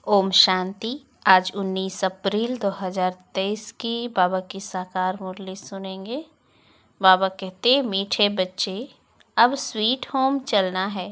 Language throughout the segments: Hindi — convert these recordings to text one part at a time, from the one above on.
ओम शांति। आज 19 अप्रैल 2023 की बाबा की साकार मुरली सुनेंगे। बाबा कहते, मीठे बच्चे अब स्वीट होम चलना है,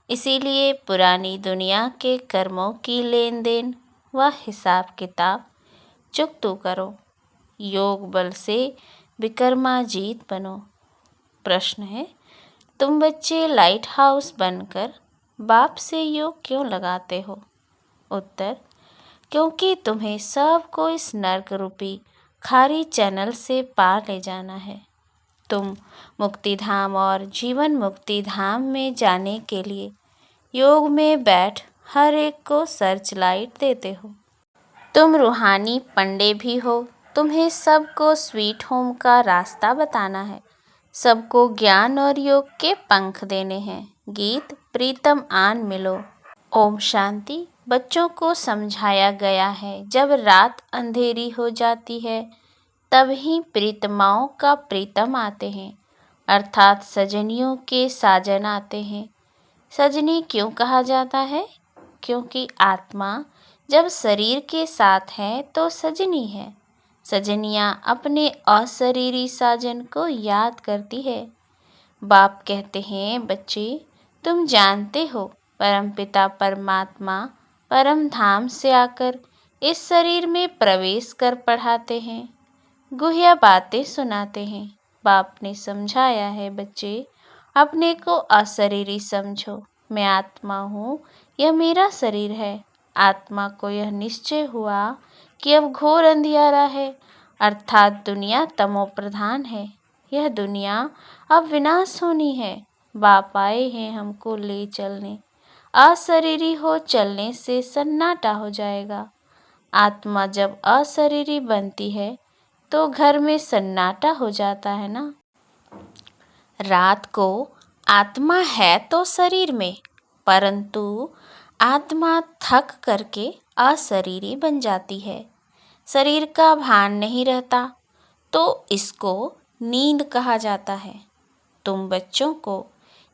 इसीलिए पुरानी दुनिया के कर्मों की लेन देन व हिसाब किताब चुकतो करो। योग बल से विक्रमाजीत बनो। प्रश्न है, तुम बच्चे लाइट हाउस बनकर बाप से योग क्यों लगाते हो? उत्तर, क्योंकि तुम्हें सबको इस नर्क रूपी खारी चैनल से पार ले जाना है। तुम मुक्ति धाम और जीवन मुक्ति धाम में जाने के लिए योग में बैठ हर एक को सर्च लाइट देते हो। तुम रूहानी पंडे भी हो, तुम्हें सबको स्वीट होम का रास्ता बताना है, सबको ज्ञान और योग के पंख देने हैं। गीत प्रीतम आन मिलो। ओम शांति। बच्चों को समझाया गया है, जब रात अंधेरी हो जाती है तब ही प्रीतमाओं का प्रीतम आते हैं, अर्थात सजनियों के साजन आते हैं। सजनी क्यों कहा जाता है? क्योंकि आत्मा जब शरीर के साथ है तो सजनी है। सजनियाँ अपने अशरीरी साजन को याद करती है। बाप कहते हैं, बच्चे तुम जानते हो परमपिता परमात्मा परम धाम से आकर इस शरीर में प्रवेश कर पढ़ाते हैं, गुह्य बातें सुनाते हैं। बाप ने समझाया है, बच्चे अपने को अशरीरी समझो, मैं आत्मा हूँ, यह मेरा शरीर है। आत्मा को यह निश्चय हुआ कि अब घोर अंधियारा है, अर्थात दुनिया तमो प्रधान है। यह दुनिया अब विनाश होनी है। बाप आए हैं हमको ले चलने। अशरीरी हो चलने से सन्नाटा हो जाएगा। आत्मा जब अशरीरी बनती है तो घर में सन्नाटा हो जाता है ना। रात को आत्मा है तो शरीर में, परंतु आत्मा थक करके अशरीरी बन जाती है। शरीर का भान नहीं रहता तो इसको नींद कहा जाता है। तुम बच्चों को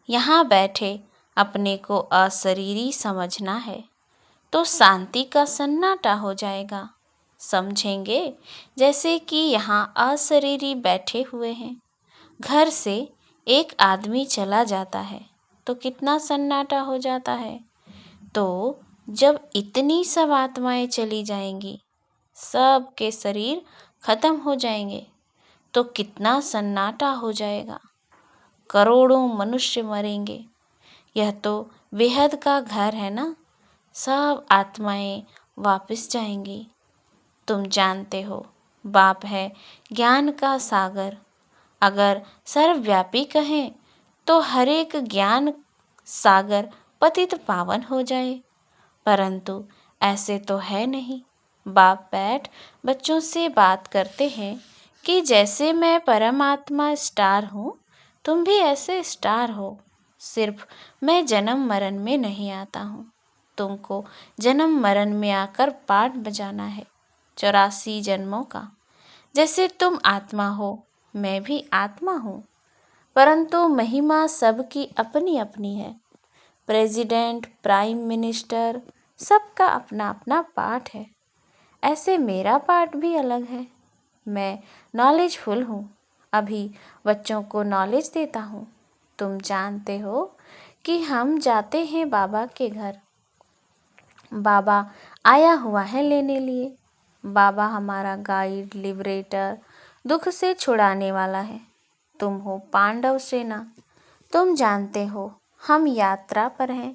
यहाँ बैठे अपने को अशरीरी समझना है तो शांति का सन्नाटा हो जाएगा। समझेंगे जैसे कि यहाँ अशरीरी बैठे हुए हैं। घर से एक आदमी चला जाता है तो कितना सन्नाटा हो जाता है। तो जब इतनी सब आत्माएं चली जाएंगी, सब के शरीर खत्म हो जाएंगे तो कितना सन्नाटा हो जाएगा। करोड़ों मनुष्य मरेंगे। यह तो बेहद का घर है ना। सब आत्माएं वापस जाएंगी। तुम जानते हो बाप है ज्ञान का सागर। अगर सर्वव्यापी कहें तो हर एक ज्ञान सागर पतित पावन हो जाए, परंतु ऐसे तो है नहीं। बाप बैठ बच्चों से बात करते हैं कि जैसे मैं परमात्मा स्टार हूँ, तुम भी ऐसे स्टार हो। सिर्फ मैं जन्म मरण में नहीं आता हूँ, तुमको जन्म मरण में आकर पाठ बजाना है 84 जन्मों का। जैसे तुम आत्मा हो, मैं भी आत्मा हूँ, परंतु महिमा सबकी अपनी अपनी है। प्रेसिडेंट, प्राइम मिनिस्टर, सबका अपना अपना पाठ है। ऐसे मेरा पाठ भी अलग है। मैं नॉलेजफुल हूँ, अभी बच्चों को नॉलेज देता हूँ। तुम जानते हो कि हम जाते हैं बाबा के घर। बाबा आया हुआ है लेने लिए। बाबा हमारा गाइड, लिबरेटर, दुख से छुड़ाने वाला है। तुम हो पांडव सेना। तुम जानते हो हम यात्रा पर हैं।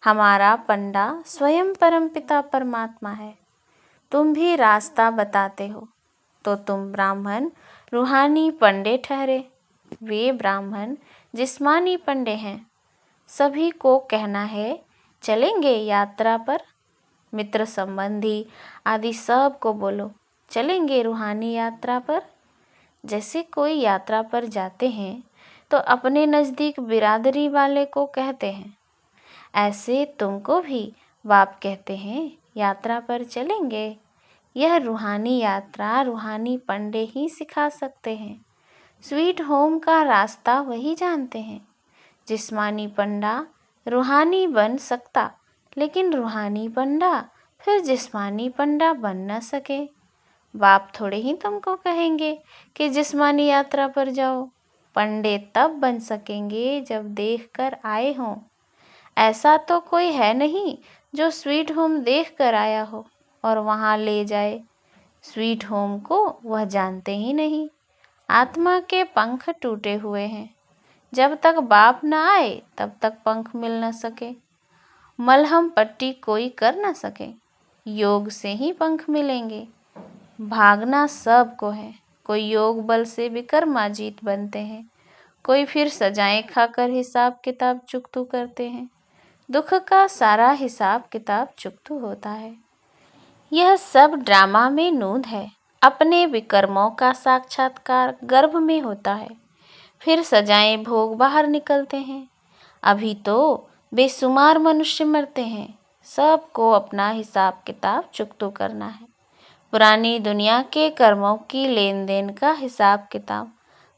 हमारा पंडा स्वयं परमपिता परमात्मा है। तुम भी रास्ता बताते हो तो तुम ब्राह्मण रूहानी पंडे ठहरे। वे ब्राह्मण जिस्मानी पंडे हैं। सभी को कहना है, चलेंगे यात्रा पर। मित्र संबंधी आदि सब को बोलो, चलेंगे रूहानी यात्रा पर। जैसे कोई यात्रा पर जाते हैं तो अपने नज़दीक बिरादरी वाले को कहते हैं, ऐसे तुमको भी बाप कहते हैं यात्रा पर चलेंगे। यह रूहानी यात्रा रूहानी पंडे ही सिखा सकते हैं। स्वीट होम का रास्ता वही जानते हैं। जिस्मानी पंडा रूहानी बन सकता, लेकिन रूहानी पंडा फिर जिस्मानी पंडा बन न सके। बाप थोड़े ही तुमको कहेंगे कि जिस्मानी यात्रा पर जाओ। पंडे तब बन सकेंगे जब देख कर आए हों। ऐसा तो कोई है नहीं जो स्वीट होम देख कर आया हो और वहाँ ले जाए। स्वीट होम को वह जानते ही नहीं। आत्मा के पंख टूटे हुए हैं। जब तक बाप न आए तब तक पंख मिल न सके। मलहम पट्टी कोई कर न सके। योग से ही पंख मिलेंगे। भागना सबको है। कोई योग बल से विक्रमाजीत बनते हैं, कोई फिर सजाएं खाकर हिसाब किताब चुकतू करते हैं। दुख का सारा हिसाब किताब चुकतू होता है। यह सब ड्रामा में नूंद है। अपने विकर्मों का साक्षात्कार गर्भ में होता है। फिर सजाएं भोग बाहर निकलते हैं। अभी तो बेशुमार मनुष्य मरते हैं। सबको अपना हिसाब किताब चुकतू करना है। पुरानी दुनिया के कर्मों की लेन देन का हिसाब किताब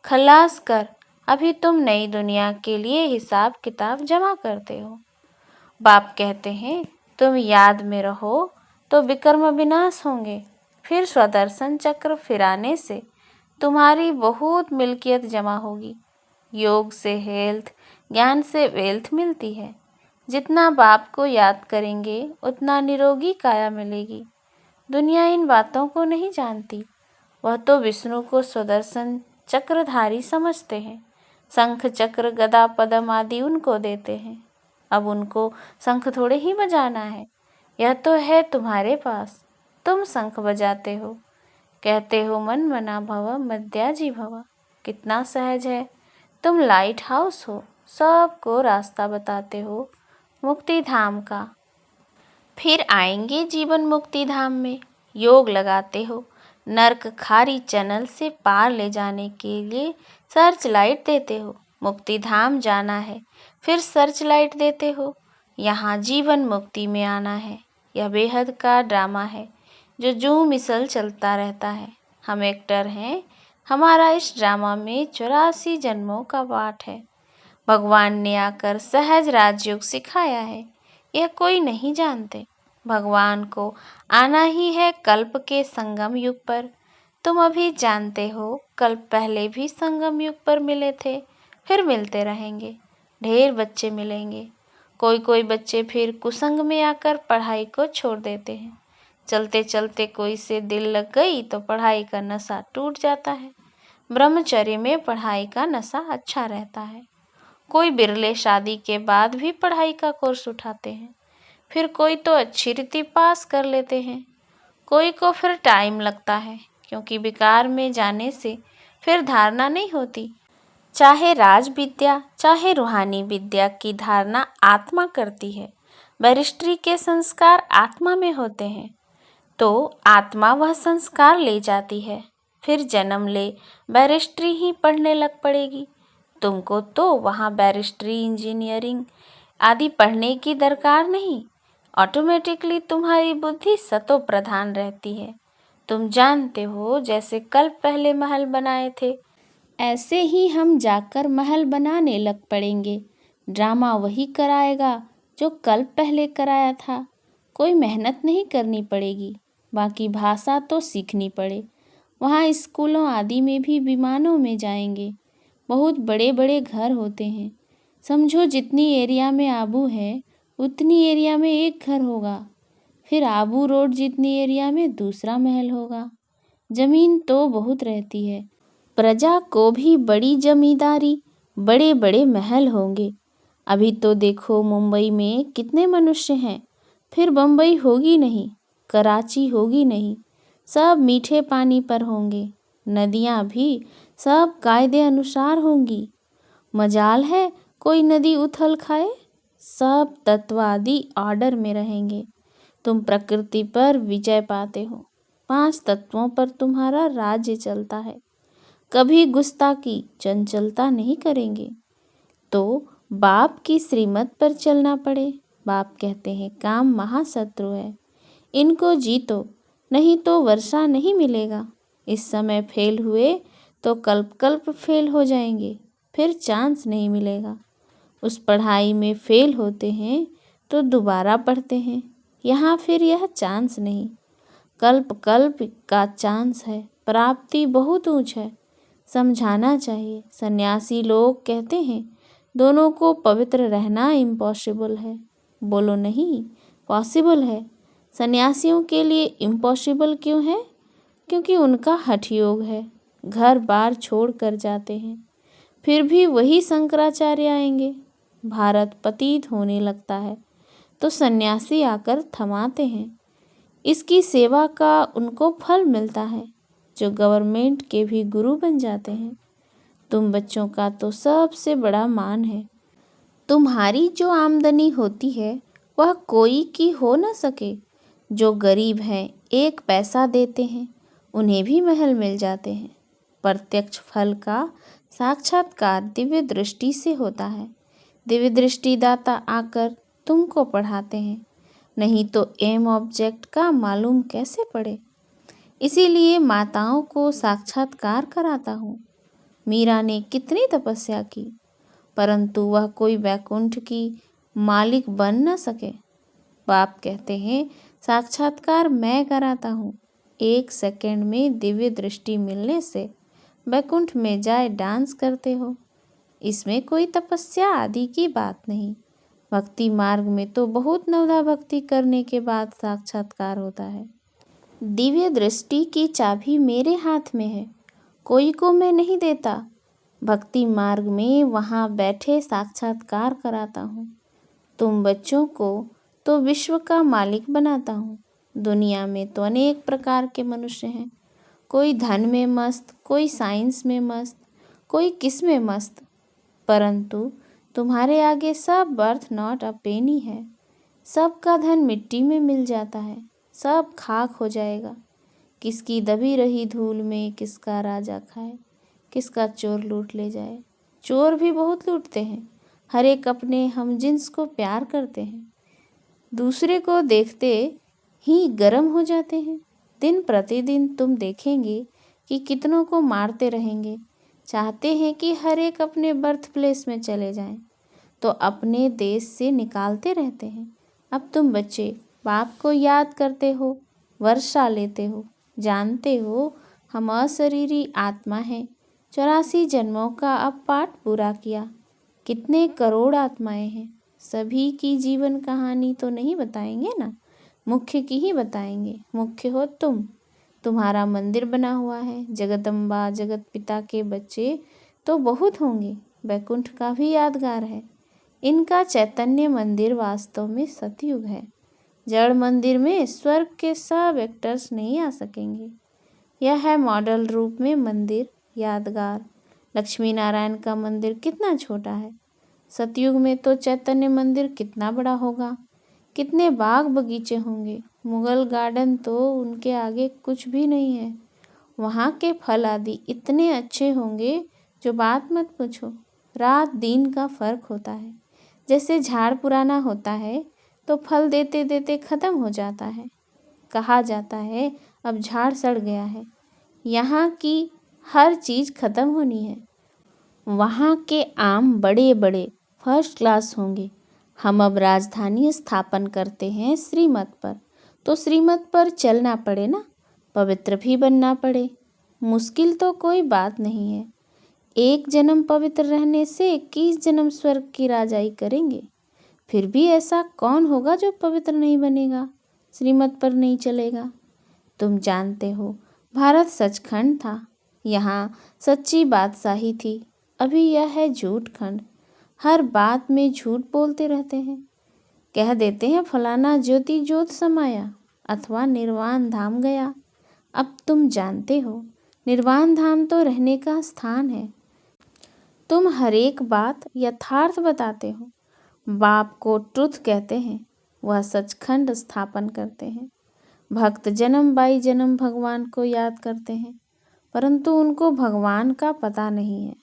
खलास कर अभी तुम नई दुनिया के लिए हिसाब किताब जमा करते हो। बाप कहते हैं तुम याद में रहो तो विकर्म विनाश होंगे। फिर स्वदर्शन चक्र फिराने से तुम्हारी बहुत मिल्कियत जमा होगी। योग से हेल्थ, ज्ञान से वेल्थ मिलती है। जितना बाप को याद करेंगे उतना निरोगी काया मिलेगी। दुनिया इन बातों को नहीं जानती। वह तो विष्णु को स्वदर्शन चक्रधारी समझते हैं। शंख चक्र गदा पद्म आदि उनको देते हैं। अब उनको शंख थोड़े ही बजाना है। यह तो है तुम्हारे पास। तुम शंख बजाते हो, कहते हो मन मना भव मध्याजी भव। कितना सहज है। तुम लाइट हाउस हो, सबको रास्ता बताते हो मुक्ति धाम का। फिर आएंगे जीवन मुक्ति धाम में। योग लगाते हो, नर्क खारी चैनल से पार ले जाने के लिए सर्च लाइट देते हो। मुक्ति धाम जाना है, फिर सर्च लाइट देते हो। यहाँ जीवन मुक्ति में आना है। यह बेहद का ड्रामा है जो जूं मिसल चलता रहता है। हम एक्टर हैं। हमारा इस ड्रामा में 84 जन्मों का पाठ है। भगवान ने आकर सहज राजयोग सिखाया है। यह कोई नहीं जानते। भगवान को आना ही है कल्प के संगम युग पर। तुम अभी जानते हो, कल्प पहले भी संगम युग पर मिले थे, फिर मिलते रहेंगे। ढेर बच्चे मिलेंगे। कोई कोई बच्चे फिर कुसंग में आकर पढ़ाई को छोड़ देते हैं। चलते चलते कोई से दिल लग गई तो पढ़ाई का नशा टूट जाता है। ब्रह्मचर्य में पढ़ाई का नशा अच्छा रहता है। कोई बिरले शादी के बाद भी पढ़ाई का कोर्स उठाते हैं। फिर कोई तो अच्छी रीति पास कर लेते हैं। कोई को फिर टाइम लगता है, क्योंकि विकार में जाने से फिर धारणा नहीं होती। चाहे राज विद्या चाहे रूहानी विद्या की धारणा आत्मा करती है। बैरिस्ट्री के संस्कार आत्मा में होते हैं, तो आत्मा वह संस्कार ले जाती है। फिर जन्म ले बैरिस्ट्री ही पढ़ने लग पड़ेगी। तुमको तो वहाँ बैरिस्ट्री, इंजीनियरिंग आदि पढ़ने की दरकार नहीं। ऑटोमेटिकली तुम्हारी बुद्धि सतो प्रधान रहती है। तुम जानते हो, जैसे कल पहले महल बनाए थे, ऐसे ही हम जाकर महल बनाने लग पड़ेंगे। ड्रामा वही कराएगा जो कल पहले कराया था। कोई मेहनत नहीं करनी पड़ेगी। बाकी भाषा तो सीखनी पड़े। वहाँ स्कूलों आदि में भी विमानों में जाएंगे। बहुत बड़े बड़े घर होते हैं। समझो जितनी एरिया में आबू है उतनी एरिया में एक घर होगा। फिर आबू रोड जितनी एरिया में दूसरा महल होगा। जमीन तो बहुत रहती है। प्रजा को भी बड़ी जमींदारी, बड़े बड़े महल होंगे। अभी तो देखो मुंबई में कितने मनुष्य हैं। फिर बम्बई होगी नहीं, कराची होगी नहीं। सब मीठे पानी पर होंगे। नदियाँ भी सब कायदे अनुसार होंगी। मजाल है कोई नदी उथल खाए। सब तत्वादि ऑर्डर में रहेंगे। तुम प्रकृति पर विजय पाते हो। 5 तत्वों पर तुम्हारा राज्य चलता है। कभी गुस्ताखी, चंचलता नहीं करेंगे। तो बाप की श्रीमत पर चलना पड़े। बाप कहते हैं काम महाशत्रु है, इनको जीतो, नहीं तो वर्षा नहीं मिलेगा। इस समय फेल हुए तो कल्प कल्प फेल हो जाएंगे, फिर चांस नहीं मिलेगा। उस पढ़ाई में फेल होते हैं तो दोबारा पढ़ते हैं, यहाँ फिर यह चांस नहीं, कल्प कल्प का चांस है। प्राप्ति बहुत ऊंच है, समझाना चाहिए। सन्यासी लोग कहते हैं दोनों को पवित्र रहना इम्पॉसिबल है। बोलो नहीं, पॉसिबल है। सन्यासियों के लिए इम्पॉसिबल क्यों है? क्योंकि उनका हठ योग है, घर बार छोड़ कर जाते हैं। फिर भी वही शंकराचार्य आएंगे। भारत पतित होने लगता है तो सन्यासी आकर थमाते हैं। इसकी सेवा का उनको फल मिलता है, जो गवर्नमेंट के भी गुरु बन जाते हैं। तुम बच्चों का तो सबसे बड़ा मान है। तुम्हारी जो आमदनी होती है वह कोई की हो न सके। जो गरीब हैं, 1 पैसा देते हैं, उन्हें भी महल मिल जाते हैं। प्रत्यक्ष फल का साक्षात्कार दिव्य दृष्टि से होता है। दिव्य दृष्टि दाता आकर तुमको पढ़ाते हैं, नहीं तो एम ऑब्जेक्ट का मालूम कैसे पड़े। इसीलिए माताओं को साक्षात्कार कराता हूँ। मीरा ने कितनी तपस्या की, परंतु वह कोई वैकुंठ की मालिक बन न सके। बाप कहते हैं साक्षात्कार मैं कराता हूँ। 1 सेकंड में दिव्य दृष्टि मिलने से वैकुंठ में जाए डांस करते हो। इसमें कोई तपस्या आदि की बात नहीं। भक्ति मार्ग में तो बहुत नवधा भक्ति करने के बाद साक्षात्कार होता है। दिव्य दृष्टि की चाबी मेरे हाथ में है, कोई को मैं नहीं देता। भक्ति मार्ग में वहाँ बैठे साक्षात्कार कराता हूँ। तुम बच्चों को तो विश्व का मालिक बनाता हूँ। दुनिया में तो अनेक प्रकार के मनुष्य हैं, कोई धन में मस्त, कोई साइंस में मस्त, कोई किस में मस्त, परंतु तुम्हारे आगे सब बर्थ नॉट अ पेनी है। सबका धन मिट्टी में मिल जाता है, सब खाक हो जाएगा। किसकी दबी रही धूल में किसका राजा खाए, किसका चोर लूट ले जाए। चोर भी बहुत लूटते हैं। हर एक अपने हम जिन्स को प्यार करते हैं, दूसरे को देखते ही गर्म हो जाते हैं। दिन प्रतिदिन तुम देखेंगे कि कितनों को मारते रहेंगे। चाहते हैं कि हर एक अपने बर्थ प्लेस में चले जाएं, तो अपने देश से निकालते रहते हैं। अब तुम बच्चे बाप को याद करते हो, वर्षा लेते हो, जानते हो हम अशरीरी आत्मा हैं। 84 जन्मों का अब पाठ पूरा किया। कितने करोड़ आत्माएं हैं, सभी की जीवन कहानी तो नहीं बताएंगे ना, मुख्य की ही बताएंगे। मुख्य हो तुम, तुम्हारा मंदिर बना हुआ है। जगदम्बा जगत पिता के बच्चे तो बहुत होंगे। वैकुंठ का भी यादगार है। इनका चैतन्य मंदिर वास्तव में सतयुग है। जड़ मंदिर में स्वर्ग के सब एक्टर्स नहीं आ सकेंगे। यह है मॉडल रूप में मंदिर यादगार। लक्ष्मी नारायण का मंदिर कितना छोटा है, सतयुग में तो चैतन्य मंदिर कितना बड़ा होगा। कितने बाग बगीचे होंगे। मुगल गार्डन तो उनके आगे कुछ भी नहीं है। वहाँ के फल आदि इतने अच्छे होंगे जो बात मत पूछो। रात दिन का फर्क होता है। जैसे झाड़ पुराना होता है तो फल देते देते ख़त्म हो जाता है। कहा जाता है अब झाड़ सड़ गया है। यहाँ की हर चीज़ ख़त्म होनी है। वहाँ के आम बड़े बड़े फर्स्ट क्लास होंगे। हम अब राजधानी स्थापन करते हैं श्रीमत पर, तो श्रीमत पर चलना पड़े ना, पवित्र भी बनना पड़े। मुश्किल तो कोई बात नहीं है। 1 जन्म पवित्र रहने से 21 जन्म स्वर्ग की राजाई करेंगे। फिर भी ऐसा कौन होगा जो पवित्र नहीं बनेगा, श्रीमत पर नहीं चलेगा। तुम जानते हो भारत सचखंड था, यहाँ सच्ची बादशाही थी। अभी यह है झूठ खंड। हर बात में झूठ बोलते रहते हैं। कह देते हैं फलाना ज्योति ज्योत समाया अथवा निर्वाण धाम गया। अब तुम जानते हो निर्वाण धाम तो रहने का स्थान है। तुम हर एक बात यथार्थ बताते हो। बाप को ट्रुथ कहते हैं, वह सचखंड स्थापन करते हैं। भक्त जन्म बाई जन्म भगवान को याद करते हैं, परंतु उनको भगवान का पता नहीं है।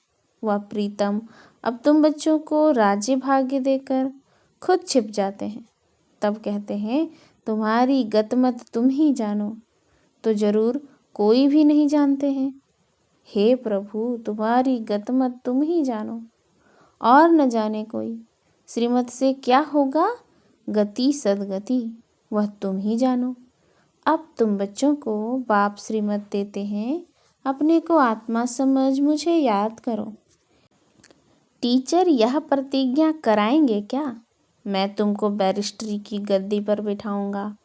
वह प्रीतम अब तुम बच्चों को राज्य भाग्य देकर खुद छिप जाते हैं। तब कहते हैं तुम्हारी गतमत तुम ही जानो, तो जरूर कोई भी नहीं जानते हैं। हे प्रभु, तुम्हारी गतमत तुम ही जानो और न जाने कोई। श्रीमत से क्या होगा? गति सदगति। वह तुम ही जानो। अब तुम बच्चों को बाप श्रीमत देते हैं, अपने को आत्मा समझ मुझे याद करो। टीचर यह प्रतिज्ञा कराएंगे क्या, मैं तुमको बैरिस्ट्री की गद्दी पर बिठाऊंगा।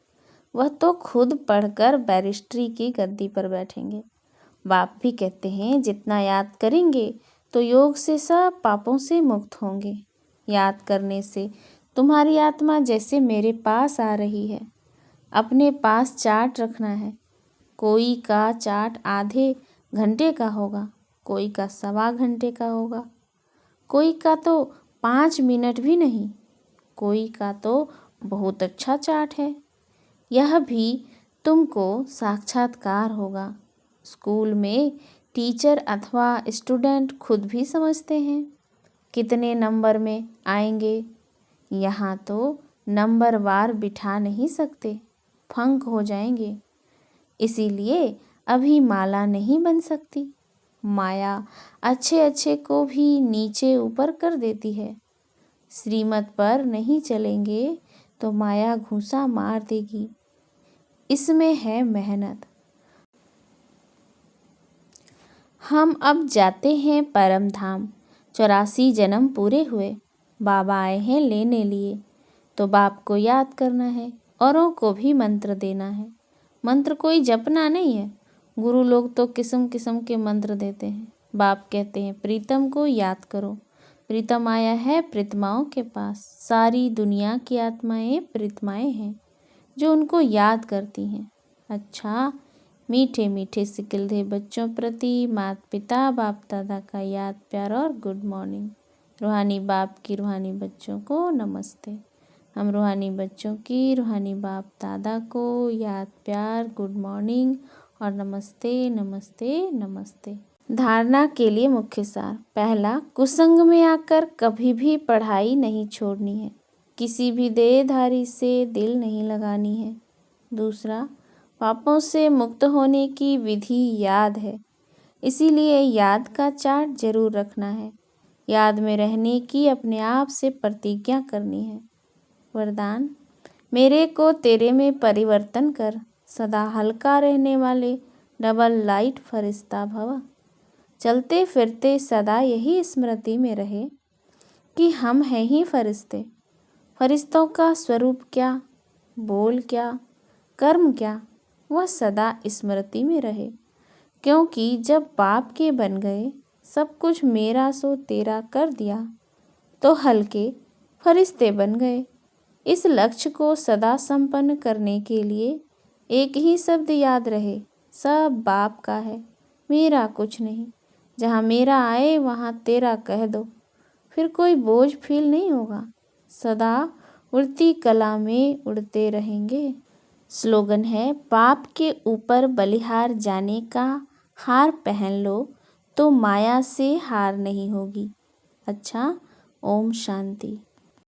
वह तो खुद पढ़कर बैरिस्ट्री की गद्दी पर बैठेंगे। बाप भी कहते हैं जितना याद करेंगे तो योग से सब पापों से मुक्त होंगे। याद करने से तुम्हारी आत्मा जैसे मेरे पास आ रही है। अपने पास चार्ट रखना है। कोई का चार्ट आधे घंटे का होगा, कोई का 1.25 घंटे का होगा, कोई का तो 5 मिनट भी नहीं, कोई का तो बहुत अच्छा चार्ट है। यह भी तुमको साक्षात्कार होगा। स्कूल में टीचर अथवा स्टूडेंट खुद भी समझते हैं कितने नंबर में आएंगे। यहाँ तो नंबर वार बिठा नहीं सकते, फंक हो जाएंगे। इसीलिए अभी माला नहीं बन सकती। माया अच्छे अच्छे को भी नीचे ऊपर कर देती है। श्रीमत पर नहीं चलेंगे तो माया घूंसा मार देगी। इसमें है मेहनत। हम अब जाते हैं परम धाम। 84 जन्म पूरे हुए, बाबा आए हैं लेने लिए। तो बाप को याद करना है, औरों को भी मंत्र देना है। मंत्र कोई जपना नहीं है। गुरु लोग तो किस्म किस्म के मंत्र देते हैं। बाप कहते हैं प्रीतम को याद करो। प्रीतम आया है प्रीतमाओं के पास। सारी दुनिया की आत्माएं प्रीतमाएं हैं जो उनको याद करती हैं। अच्छा, मीठे मीठे सिकिलधे बच्चों प्रति माता पिता बाप दादा का याद प्यार और गुड मॉर्निंग। रूहानी बाप की रूहानी बच्चों को नमस्ते। हम रूहानी बच्चों की रूहानी बाप दादा को याद प्यार गुड मॉर्निंग और नमस्ते नमस्ते नमस्ते। धारणा के लिए मुख्य सार। पहला, कुसंग में आकर कभी भी पढ़ाई नहीं छोड़नी है। किसी भी देहधारी से दिल नहीं लगानी है। दूसरा, पापों से मुक्त होने की विधि याद है, इसीलिए याद का चार्ट जरूर रखना है। याद में रहने की अपने आप से प्रतिज्ञा करनी है। वरदान, मेरे को तेरे में परिवर्तन कर, सदा हल्का रहने वाले डबल लाइट फरिश्ता भव। चलते फिरते सदा यही स्मृति में रहे कि हम हैं ही फरिश्ते। फरिश्तों का स्वरूप क्या, बोल क्या, कर्म क्या, वह सदा स्मृति में रहे। क्योंकि जब बाप के बन गए, सब कुछ मेरा सो तेरा कर दिया, तो हल्के फरिश्ते बन गए। इस लक्ष्य को सदा संपन्न करने के लिए एक ही शब्द याद रहे, सब बाप का है, मेरा कुछ नहीं। जहाँ मेरा आए वहाँ तेरा कह दो, फिर कोई बोझ फील नहीं होगा। सदा उड़ती कला में उड़ते रहेंगे। स्लोगन है, पाप के ऊपर बलिहार जाने का हार पहन लो तो माया से हार नहीं होगी। अच्छा, ओम शांति।